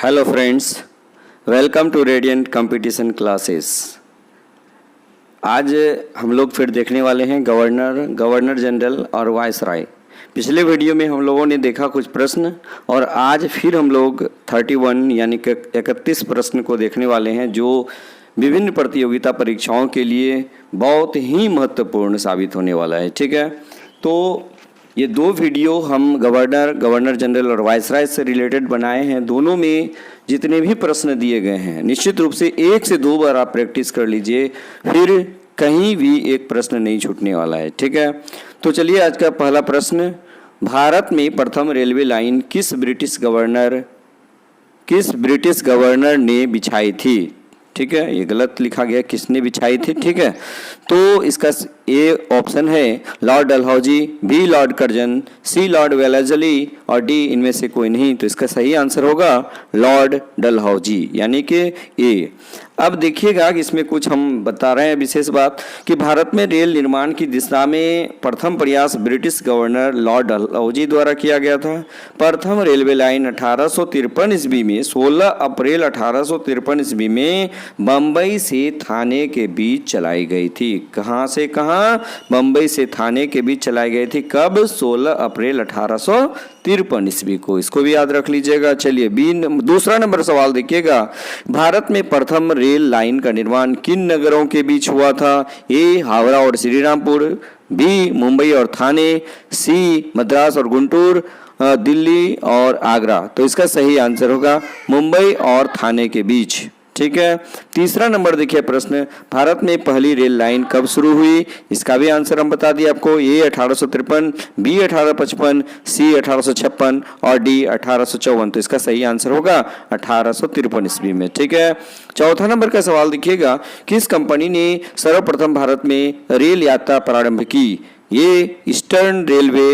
Hello friends, welcome to radiant competition classes. आज हम लोग फिर देखने वाले हैं गवर्नर जनरल और वायसराय। पिछले वीडियो में हम लोगों ने देखा कुछ प्रश्न और आज फिर हम लोग 31 यानी कि 31 प्रश्न को देखने वाले हैं जो विभिन्न प्रतियोगिता परीक्षाओं के लिए बहुत ही महत्वपूर्ण साबित होने वाला है। ठीक है, तो ये दो वीडियो हम गवर्नर जनरल और वायसराय से रिलेटेड बनाए हैं। दोनों में जितने भी प्रश्न दिए गए हैं निश्चित रूप से 1 से 2 बार आप प्रैक्टिस कर लीजिए, फिर कहीं भी एक प्रश्न नहीं छूटने वाला है। ठीक है, तो चलिए आज का पहला प्रश्न, भारत में प्रथम रेलवे लाइन किस ब्रिटिश गवर्नर ने बिछाई थी? ठीक है, ये गलत लिखा गया, किसने बिछाई थी। ठीक है, तो इसका ए ऑप्शन है Lord Dalhousie, B Lord Curzon, C Lord Wellesley और डी इनमें से कोई नहीं। तो इसका सही आंसर होगा लॉर्ड डलहौजी यानी कि ए। अब देखिएगा कि इसमें कुछ हम बता रहे हैं विशेष बात कि भारत में रेल निर्माण की दिशा में प्रथम प्रयास ब्रिटिश गवर्नर लॉर्ड डलहौजी द्वारा किया गया था। प्रथम रेलवे लाइन 1853 ईस्वी में 16 अप्रैल 1853 ईस्वी में बम्बई से थाने के बीच चलाई गई थी। कहाँ से कहाँ? बम्बई से थाने के बीच चलाई गई थी। कब? 16 अप्रैल 1853 ईस्वी को। इसको भी याद रख लीजिएगा। चलिए दूसरा नंबर सवाल देखिएगा, भारत में प्रथम रेल लाइन का निर्माण किन नगरों के बीच हुआ था? ए हावड़ा और श्रीरामपुर, बी मुंबई और थाने, सी मद्रास और गुंटूर, दिल्ली और आगरा। तो इसका सही आंसर होगा मुंबई और थाने के बीच। ठीक है, तीसरा नंबर देखिए प्रश्न, भारत में पहली रेल लाइन कब शुरू हुई? इसका भी आंसर हम बता दिए आपको, ए 1853, बी 1855, सी 1856 और डी 1854। तो इसका सही आंसर होगा 1853 ईस्वी में। ठीक है, चौथा नंबर का सवाल देखिएगा, किस कंपनी ने सर्वप्रथम भारत में रेल यात्रा प्रारंभ की? A Eastern Railway,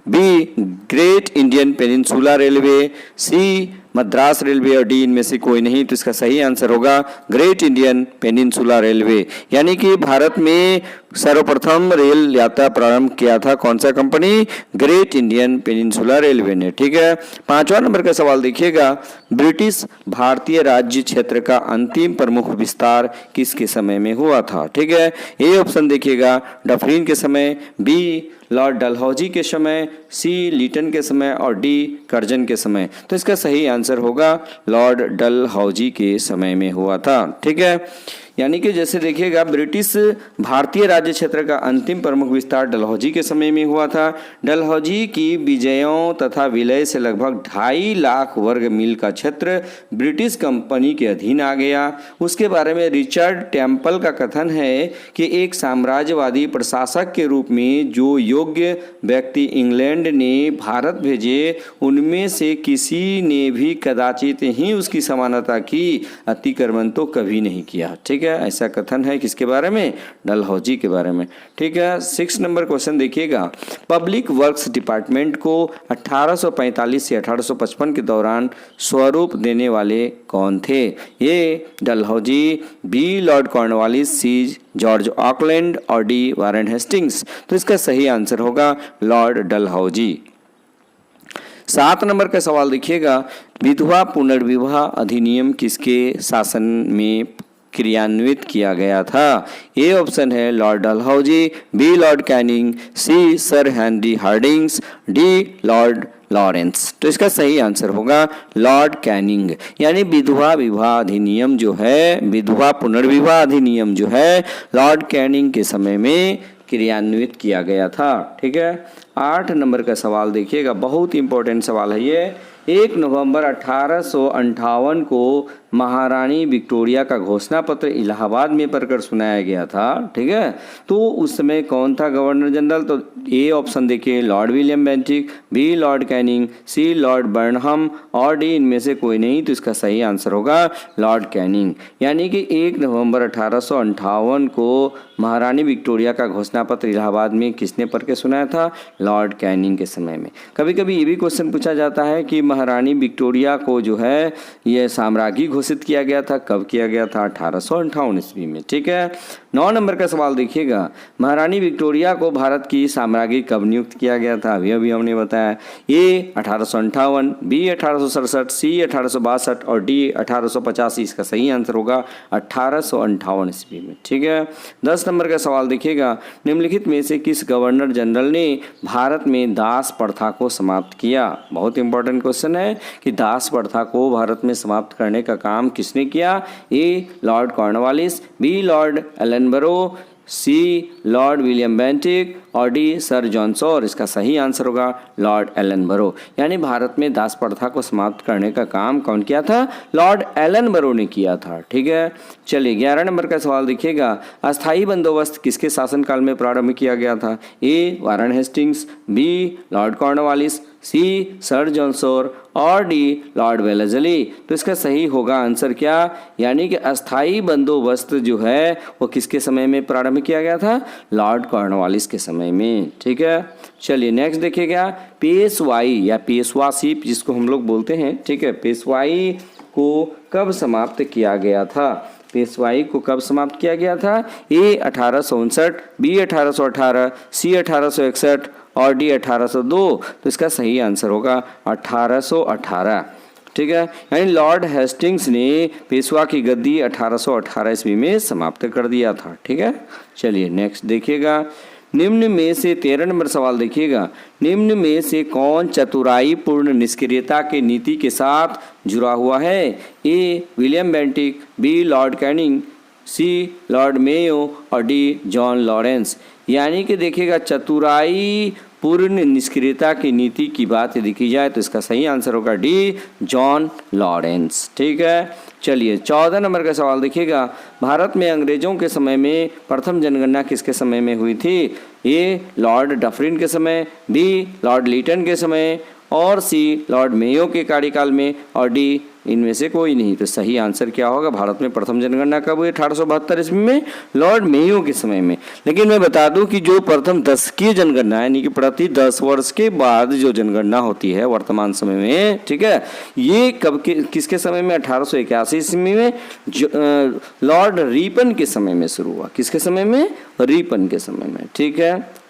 B Great Indian Peninsula Railway, C Madras Railway और डी इनमें से कोई नहीं। तो इसका सही आंसर होगा ग्रेट इंडियन पेनिनसुला रेलवे यानी कि भारत में सर्वप्रथम रेल यात्रा प्रारंभ किया था कौन सा company? Great Indian Peninsula railway ने। ठीक है, पांचवा नंबर का सवाल देखिएगा, ब्रिटिश भारतीय राज्य क्षेत्र का अंतिम प्रमुख विस्तार किसके समय में हुआ था? ठीक है, ए ऑप्शन देखिएगा डफरिन के समय, बी लॉर्ड डलहौजी के समय, सी लीटन के समय और डी कर्जन के समय। तो इसका सही आंसर होगा लॉर्ड डलहौजी के समय में हुआ था। ठीक है, यानी कि जैसे देखिएगा ब्रिटिश भारतीय राज्य क्षेत्र का अंतिम प्रमुख विस्तार डलहौजी के समय में हुआ था। डलहौजी की विजयों तथा विलय से लगभग 2.5 लाख वर्ग मील का क्षेत्र ब्रिटिश कंपनी के अधीन आ गया। उसके बारे में रिचर्ड टेम्पल का कथन है कि एक साम्राज्यवादी प्रशासक के रूप में जो योग्य व्यक्ति इंग्लैंड ने भारत भेजे उनमें से किसी ने भी कदाचित ही उसकी समानता की, अतिक्रमण तो कभी नहीं किया। ठीक है, ऐसा कथन है किसके बारे में? डलहौजी के बारे में। ठीक है, 6 नंबर क्वेश्चन देखिएगा, पब्लिक वर्क्स डिपार्टमेंट को 1845 से 1855 के दौरान स्वरूप देने वाले कौन थे? ए Dalhousie, B Lord Cornwallis, C George Auckland और डी वारेन हेस्टिंग्स। तो इसका सही आंसर होगा लॉर्ड डलहौजी। 7 नंबर का सवाल देखिएगा, विधवा पुनर्विवाह अधिनियम किसके शासन में क्रियान्वित किया गया था? ए ऑप्शन है Lord Dalhousie, B Lord Canning, C Sir Henry Hardings, D Lord Lawrence. तो इसका सही आंसर होगा लॉर्ड कैनिंग यानी विधवा विवाह अधिनियम जो है, विधवा पुनर्विवाह अधिनियम जो है लॉर्ड कैनिंग के समय में क्रियान्वित किया गया था। ठीक है, 8 नंबर का सवाल देखिएगा, बहुत इंपॉर्टेंट सवाल है ये। 1 नवंबर 1858 को महारानी विक्टोरिया का घोषणा पत्र इलाहाबाद में पढ़कर सुनाया गया था। ठीक है, तो उस समय कौन था गवर्नर जनरल? तो ए ऑप्शन देखिए Lord William Bentinck, B Lord Canning, C Lord Burnham और डी इनमें से कोई नहीं। तो इसका सही आंसर होगा लॉर्ड कैनिंग यानी कि 1 नवंबर 1858 को महारानी विक्टोरिया का घोषणा पत्र इलाहाबाद में किसने पढ़ के सुनाया था? लॉर्ड कैनिंग के समय में। कभी कभी ये भी क्वेश्चन पूछा जाता है कि महारानी विक्टोरिया को जो है ये साम्राज्ञी घोषित किया गया था? कब किया गया था? 1858 ईस्वी में। ठीक है। 9 नंबर का सवाल देखिएगा, महारानी विक्टोरिया को भारत की साम्राज्ञी कब नियुक्त किया गया था? अभी हमने बताया। ए 1858, बी 1867, सी 1862 और डी 1885। इसका सही आंसर होगा 1858 ईस्वी में। ठीक है। 10 नंबर का सवाल देखिएगा, निम्नलिखित में से किस गवर्नर जनरल ने भारत में दास प्रथा को समाप्त किया? बहुत इंपॉर्टेंट क्वेश्चन है कि दास प्रथा को भारत में समाप्त करने का काम किसने किया? A Lord Cornwallis, B Lord Ellenborough, C Lord William Bentinck और डी सर जॉन सॉर। इसका सही आंसर होगा लॉर्ड एलनबरो। यानी भारत में दास प्रथा को समाप्त करने का काम कौन किया था? लॉर्ड एलनबरो ने किया था। ठीक है। चलिए 11 नंबर का सवाल देखिएगा, अस्थाई बंदोबस्त किसके शासनकाल में प्रारंभ किया गया था? A Warren Hastings, B Lord Cornwallis, C Sir John Shore और डी लॉर्ड वेलेस्ली। तो इसका सही होगा आंसर क्या? यानी कि अस्थाई बंदोबस्त जो है वो किसके समय में प्रारंभ किया गया था? लॉर्ड कॉर्नवालिस के समय में। ठीक है। चलिए नेक्स्ट देखिएगा, पेशवाई या पेशवाशिप जिसको हम लोग बोलते हैं। ठीक है। पेशवाई को कब समाप्त किया गया था? पेशवाई को कब समाप्त किया गया था? ए 1859, बी 1818, सी 1861 और डी 1802। तो इसका सही आंसर होगा 1818। ठीक है। यानी लॉर्ड हेस्टिंग्स ने पेशवा की गद्दी 1818 ईस्वी में समाप्त कर दिया था। ठीक है। चलिए नेक्स्ट देखिएगा, निम्न में से 13 नंबर सवाल देखिएगा, निम्न में से कौन चतुराई पूर्ण निष्क्रियता के नीति के साथ जुड़ा हुआ है? A William Bentinck, B Lord Canning, C Lord Mayo और डी जॉन लॉरेंस। यानी कि देखिएगा चतुराई पूर्ण निष्क्रियता की नीति की बात देखी जाए तो इसका सही आंसर होगा डी जॉन लॉरेंस। ठीक है। चलिए 14 नंबर का सवाल देखिएगा, भारत में अंग्रेजों के समय में प्रथम जनगणना किसके समय में हुई थी? ए लॉर्ड डफरिन के समय, बी लॉर्ड लीटन के समय और सी लॉर्ड मेयो के कार्यकाल में और डी इनमें से कोई नहीं। तो सही आंसर क्या होगा? भारत में प्रथम जनगणना कब हुई? 1872 ईस्वी में लॉर्ड मेयो के समय में। लेकिन मैं बता दूं कि जो प्रथम दशकीय जनगणना है यानी कि प्रति 10 वर्ष के बाद जो जनगणना होती है वर्तमान समय में, ठीक है, ये कब किसके समय में? 1881 ईस्वी में लॉर्ड रिपन के समय में शुरू हुआ। किसके समय में? रिपन के समय में। ठीक है।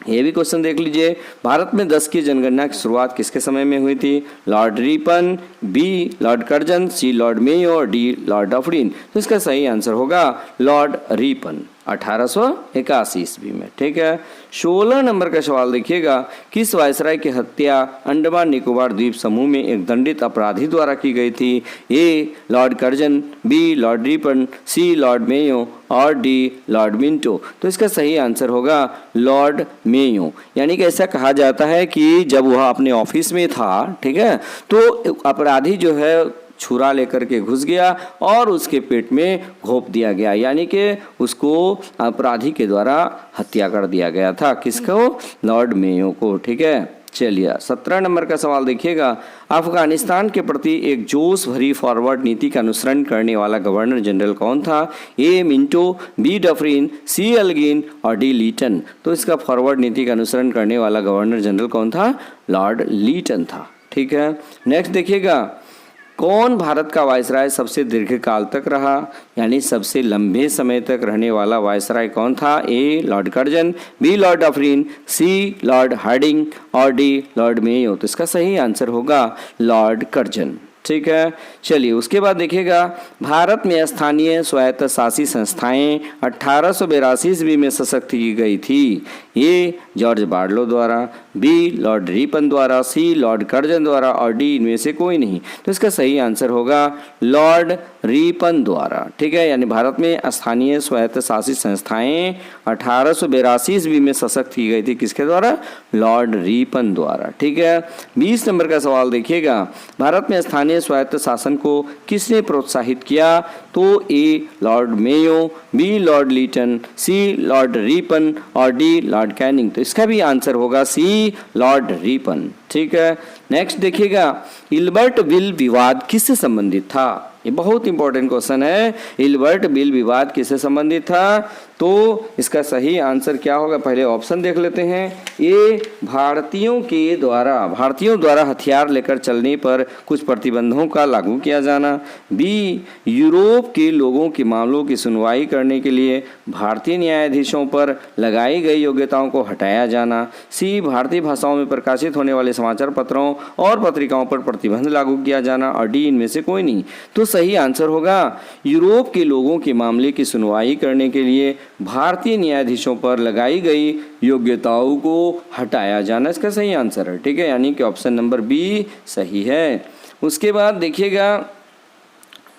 ये भी क्वेश्चन देख लीजिए, भारत में 10 की जनगणना की शुरुआत किसके समय में हुई थी? Lord Ripon, B Lord Curzon, C Lord Mayo और डी लॉर्ड डफरिन। तो इसका सही आंसर होगा लॉर्ड रिपन 1881 ईस्वी में। ठीक है। 16 नंबर का सवाल देखिएगा, किस वायसराय की हत्या अंडमान निकोबार द्वीप समूह में एक दंडित अपराधी द्वारा की गई थी? A Lord Curzon, B Lord Ripon, C Lord Mayo और डी लॉर्ड मिंटो। तो इसका सही आंसर होगा लॉर्ड मेयो। यानी कि ऐसा कहा जाता है कि जब वह अपने ऑफिस में था, ठीक है, तो अपराधी जो है छुरा लेकर के घुस गया और उसके पेट में घोंप दिया गया, यानी कि उसको अपराधी के द्वारा हत्या कर दिया गया था। किसको? लॉर्ड मेयो को। ठीक है। चलिए 17 नंबर का सवाल देखिएगा, अफगानिस्तान के प्रति एक जोश भरी फॉरवर्ड नीति का अनुसरण करने वाला गवर्नर जनरल कौन था? ए मिंटो, बी डफरिन, सी एल्गिन और डी लीटन। तो इसका फॉरवर्ड नीति का अनुसरण करने वाला गवर्नर जनरल कौन था? लॉर्ड लीटन था। ठीक है। नेक्स्ट देखिएगा, कौन भारत का वायसराय सबसे दीर्घकाल तक रहा, यानी सबसे लंबे समय तक रहने वाला वायसराय कौन था? A Lord Curzon, B Lord Dufferin, C Lord Hardinge और डी लॉर्ड मेयो। तो इसका सही आंसर होगा लॉर्ड कर्जन। ठीक है। चलिए उसके बाद देखिएगा, भारत में स्थानीय स्वायत्त शासी संस्थाएं 1882 ईस्वी में सशक्त की गई थी। ए जॉर्ज बार्लो द्वारा, बी लॉर्ड रिपन द्वारा, सी लॉर्ड कर्जन द्वारा और डी इनमें से कोई नहीं। तो इसका सही आंसर होगा लॉर्ड रिपन द्वारा। ठीक है। यानी भारत में स्थानीय स्वायत्त शासी संस्थाएं 1882 ईस्वी में सशक्त की गई थी। किसके द्वारा? लॉर्ड रिपन द्वारा। ठीक है। 20 नंबर का सवाल देखिएगा, भारत में स्थानीय स्वायत्त शासन को किसने प्रोत्साहित किया? तो A Lord Mayo, B Lord Lytton, C Lord Ripon और डी लॉर्ड कैनिंग। तो इसका भी आंसर होगा सी लॉर्ड रिपन। ठीक है। नेक्स्ट देखिएगा, इल्बर्ट बिल विवाद किससे संबंधित था? ये बहुत इंपॉर्टेंट क्वेश्चन है। इल्बर्ट बिल विवाद किससे संबंधित था? तो तो इसका सही आंसर क्या होगा, पहले ऑप्शन देख लेते हैं। ए, भारतीयों द्वारा हथियार लेकर चलने पर कुछ प्रतिबंधों का लागू किया जाना। बी, यूरोप के लोगों के मामलों की सुनवाई करने के लिए भारतीय न्यायाधीशों पर लगाई गई योग्यताओं को हटाया जाना। सी, भारतीय भाषाओं में प्रकाशित होने वाले समाचार पत्रों और पत्रिकाओं पर प्रतिबंध लागू किया जाना। और डी, इनमें से कोई नहीं। तो सही आंसर होगा यूरोप के लोगों के मामले की सुनवाई करने के लिए भारतीय न्यायाधीशों पर लगाई गई योग्यताओं को हटाया जाना इसका सही आंसर है। ठीक है, यानी कि ऑप्शन नंबर बी सही है। उसके बाद देखिएगा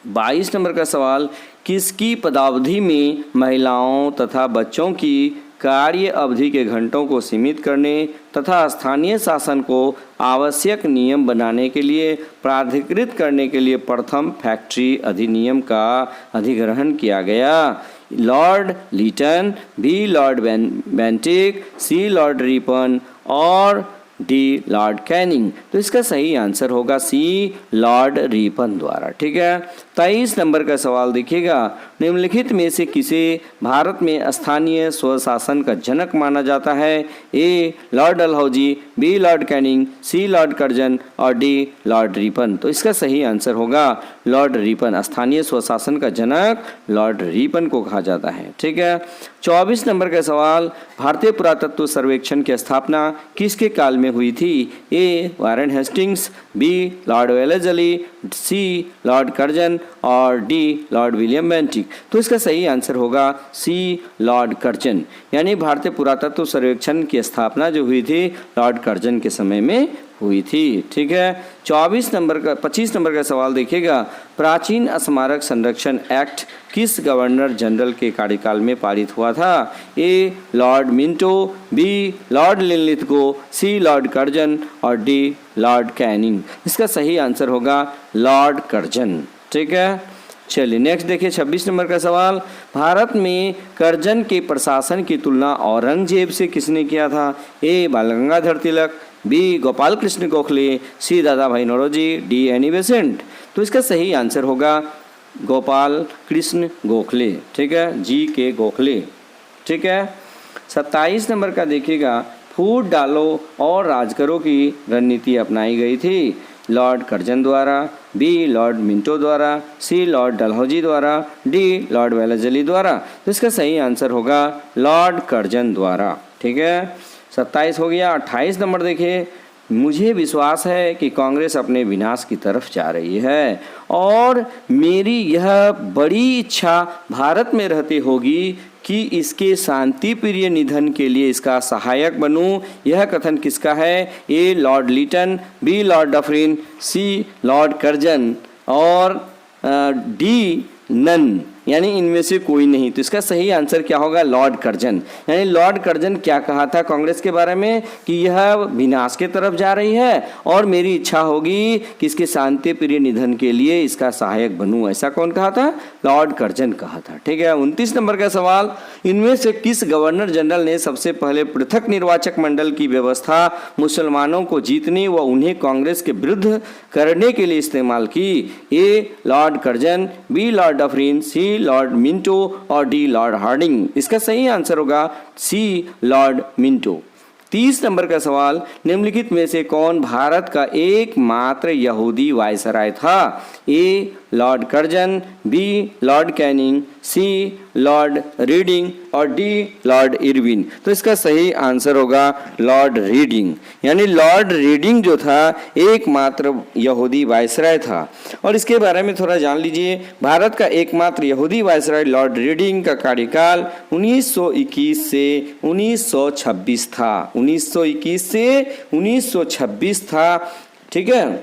22 नंबर का सवाल, किसकी पदावधि में महिलाओं तथा बच्चों की कार्य अवधि के घंटों को सीमित करने तथा स्थानीय शासन को आवश्यक नियम बनाने के लिए प्राधिकृत करने के लिए प्रथम फैक्ट्री अधिनियम का अधिग्रहण किया गया। Lord Lytton, B Lord Bentinck, C Lord Ripon और डी लॉर्ड कैनिंग। तो इसका सही आंसर होगा सी लॉर्ड रिपन द्वारा। ठीक है, 23 नंबर का सवाल देखिएगा, निम्नलिखित में से किसे भारत में स्थानीय स्वशासन का जनक माना जाता है। A, Lord Dalhousie, B Lord Canning, C Lord Curzon और डी लॉर्ड रिपन। तो इसका सही आंसर होगा लॉर्ड रिपन। स्थानीय स्वशासन का जनक लॉर्ड रिपन को कहा जाता है। ठीक है, 24 नंबर का सवाल, भारतीय पुरातत्व सर्वेक्षण की स्थापना किसके काल में हुई थी। A, Warren Hastings, B Lord Wellesley, C Lord Curzon और डी लॉर्ड विलियम बेंटिक। तो इसका सही आंसर होगा सी लॉर्ड कर्जन, यानी भारतीय पुरातत्व सर्वेक्षण की स्थापना जो हुई थी लॉर्ड कर्जन के समय में हुई थी। ठीक है, 25 नंबर का सवाल देखिएगा, प्राचीन स्मारक संरक्षण एक्ट किस गवर्नर जनरल के कार्यकाल में पारित हुआ था। A, Lord Minto, B Lord Linlithgow, C Lord Curzon और डी लॉर्ड कैनिंग। इसका सही आंसर होगा लॉर्ड कर्जन। ठीक है, चलिए नेक्स्ट देखिए 26 नंबर का सवाल, भारत में कर्जन के प्रशासन की तुलना औरंगजेब से किसने किया था। ए, बाल गंगाधर तिलक, बी गोपाल कृष्ण गोखले, सी दादा भाई नौरोजी, डी एनी बेसेंट। तो इसका सही आंसर होगा गोपाल कृष्ण गोखले। ठीक है, जी के गोखले। ठीक है, 27 नंबर का देखिएगा, फूट डालो और राज करो की रणनीति अपनाई गई थी। लॉर्ड कर्जन द्वारा, बी लॉर्ड मिंटो द्वारा, सी लॉर्ड डलहौजी द्वारा, डी लॉर्ड वेलेस्ली द्वारा। तो इसका सही आंसर होगा लॉर्ड कर्जन द्वारा। ठीक है, 27 हो गया। 28 नंबर देखिए, मुझे विश्वास है कि कांग्रेस अपने विनाश की तरफ जा रही है और मेरी यह बड़ी इच्छा भारत में रहते होगी कि इसके शांति प्रिय निधन के लिए इसका सहायक बनूं। यह कथन किसका है। A, Lord Lytton, B Lord Dufferin, C Lord Curzon और डी नन, यानी इनमें से कोई नहीं। तो इसका सही आंसर क्या होगा लॉर्ड कर्जन। यानी लॉर्ड कर्जन क्या कहा था कांग्रेस के बारे में कि यह विनाश के तरफ जा रही है और मेरी इच्छा होगी कि इसके शांति प्रिय निधन के लिए इसका सहायक बनूं। ऐसा कौन कहा था, लॉर्ड कर्जन कहा था। ठीक है, 29 नंबर का सवाल, इनमें से किस गवर्नर जनरल ने सबसे पहले पृथक निर्वाचक मंडल की व्यवस्था मुसलमानों को जीतने व उन्हें कांग्रेस के विरुद्ध करने के लिए इस्तेमाल की। A, Lord Curzon, B Lord Dufferin, C Lord Minto और डी लॉर्ड हार्डिंग। इसका सही आंसर होगा सी लॉर्ड मिंटो। 30 नंबर का सवाल, निम्नलिखित में से कौन भारत का एकमात्र यहूदी वायसराय था। A, Lord Curzon, B Lord Canning, C Lord Reading और डी लॉर्ड इरविन। तो इसका सही आंसर होगा लॉर्ड रीडिंग, यानी लॉर्ड रीडिंग जो था एकमात्र यहूदी वायसराय था। और इसके बारे में थोड़ा जान लीजिए, भारत का एकमात्र यहूदी वायसराय लॉर्ड रीडिंग का कार्यकाल 1921 से 1926 था। 1921 से 1926 था। ठीक है,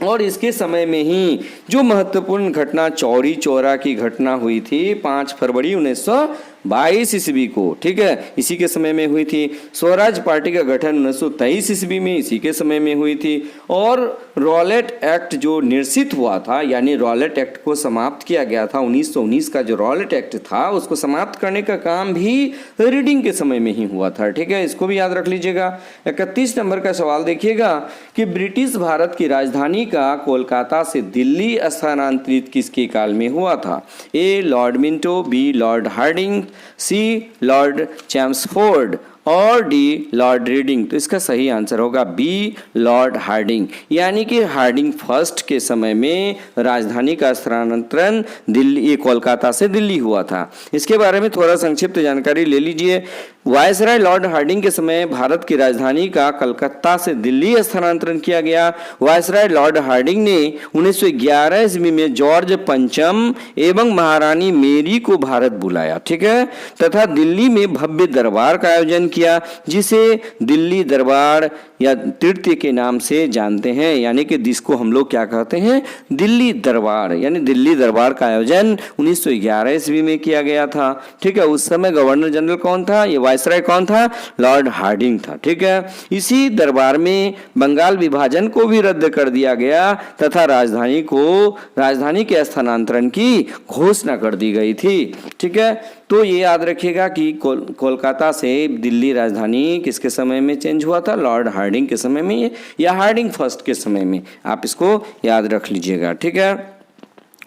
और इसके समय में ही जो महत्वपूर्ण घटना चौरी चौरा की घटना हुई थी 5 फरवरी 1922 ईस्वी को। ठीक है, इसी के समय में हुई थी। स्वराज पार्टी का गठन 1923 ईस्वी में इसी के समय में हुई थी। और रॉलेट एक्ट जो निर्सित हुआ था, यानी रॉलेट एक्ट को समाप्त किया गया था, 1919 का जो रॉलेट एक्ट था उसको समाप्त करने का काम भी रीडिंग के समय में ही हुआ था। ठीक है, इसको भी याद रख लीजिएगा। 31 नंबर का सवाल देखिएगा कि ब्रिटिश भारत की राजधानी का कोलकाता से दिल्ली स्थानांतरित किसके काल में हुआ था। A, Lord Minto, B Lord Hardinge, C Lord Chelmsford और डी लॉर्ड रीडिंग। तो इसका सही आंसर होगा बी लॉर्ड हार्डिंग। यानी कि हार्डिंग फर्स्ट के समय में राजधानी का स्थानांतरण दिल्ली कोलकाता से दिल्ली हुआ था। इसके बारे में थोड़ा संक्षिप्त जानकारी ले लीजिए। वायसराय लॉर्ड हार्डिंग के समय भारत की राजधानी का कलकत्ता से दिल्ली स्थानांतरण किया गया। वायसराय लॉर्ड हार्डिंग ने 1911 ईस्वी में जॉर्ज पंचम एवं महारानी मेरी को भारत बुलाया, ठीक है, तथा दिल्ली में भव्य दरबार का आयोजन किया, जिसे दिल्ली दरबार या तृतीय के नाम से जानते हैं। यानी कि जिसको हम लोग क्या कहते हैं, दिल्ली दरबार। यानी दिल्ली दरबार का आयोजन 1911 ईस्वी में किया गया था, ठीक है। उस समय गवर्नर जनरल कौन था, ये वायसराय कौन था, लॉर्ड हार्डिंग था, ठीक है। इसी दरबार में बंगाल विभाजन को भी रद्द कर दिया गया तथा राजधानी के स्थानांतरण की घोषणा कर दी गई थी, ठीक है। तो ये याद रखिएगा कि कोलकाता से दिल्ली राजधानी किसके समय में चेंज हुआ था, लॉर्ड हार्डिंग के समय में या हार्डिंग फर्स्ट के समय में। आप इसको याद रख लीजिएगा, ठीक है।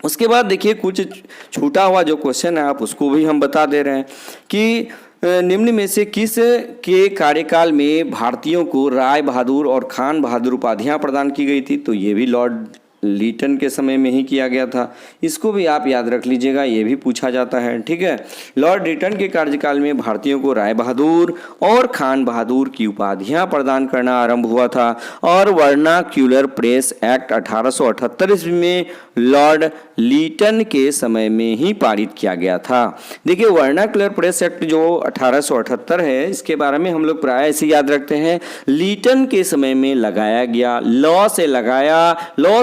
उसके बाद देखिए कुछ छूटा हुआ जो क्वेश्चन है आप उसको भी हम बता दे रहे हैं कि निम्न में से किस के कार्यकाल में भारतीयों को राय बहादुर और खान बहादुर उपाधियां प्रदान की गई थी। तो ये भी लॉर्ड लीटन के समय में ही किया गया था। इसको भी आप याद रख लीजिएगा, ये भी पूछा जाता है, ठीक है। लॉर्ड लीटन के कार्यकाल में भारतीयों को राय बहादुर और खान बहादुर की उपाधियां प्रदान करना आरंभ हुआ था और वर्नाक्यूलर प्रेस एक्ट 1878 ईस्वी में लॉर्ड लीटन के समय में ही पारित किया गया था। देखिए वर्नाक्यूलर प्रेस एक्ट जो 1878 है, इसके बारे में हम लोग प्राय ऐसे याद रखते हैं, लीटन के समय में लगाया गया, लॉ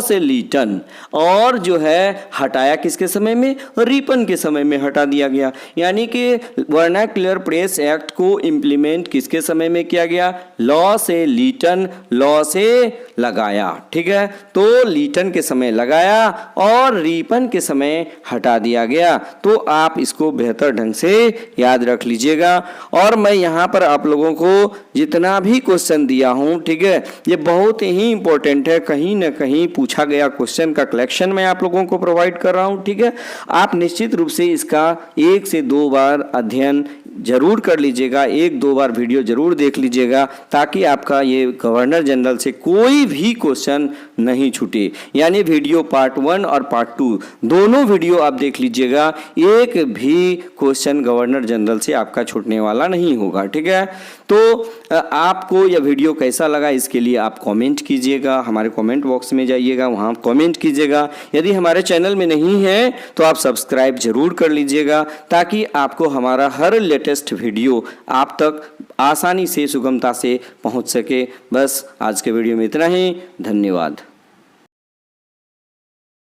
से लीटन, और जो है हटाया किसके समय में, रिपन के समय में हटा दिया गया। यानी कि वर्नाक्यूलर प्रेस एक्ट को इम्प्लीमेंट किसके समय में किया गया, लॉ से लीटन, लॉ से लगाया, ठीक है। तो लीटन के समय लगाया और रिपन के समय हटा दिया गया। तो आप इसको बेहतर ढंग से याद रख लीजिएगा। और मैं यहाँ पर आप लोगों को जितना भी क्वेश्चन दिया हूँ, ठीक है, ये बहुत ही इंपॉर्टेंट है, कहीं ना कहीं पूछा गया क्वेश्चन का कलेक्शन मैं आप लोगों को प्रोवाइड कर रहा हूँ, ठीक है। आप निश्चित रूप से इसका 1 से 2 बार अध्ययन जरूर कर लीजिएगा, 1-2 बार वीडियो जरूर देख लीजिएगा, ताकि आपका ये गवर्नर जनरल से कोई भी क्वेश्चन नहीं छूटे। यानी वीडियो पार्ट 1 और पार्ट 2 दोनों वीडियो आप देख लीजिएगा, एक भी क्वेश्चन गवर्नर जनरल से आपका छूटने वाला नहीं होगा, ठीक है। तो आपको यह वीडियो कैसा लगा इसके लिए आप कमेंट कीजिएगा, हमारे कमेंट बॉक्स में जाइएगा, वहाँ कमेंट कीजिएगा। यदि हमारे चैनल में नहीं है तो आप सब्सक्राइब जरूर कर लीजिएगा, ताकि आपको हमारा हर लेटेस्ट वीडियो आप तक आसानी से सुगमता से पहुँच सके। बस आज के वीडियो में इतना ही, धन्यवाद।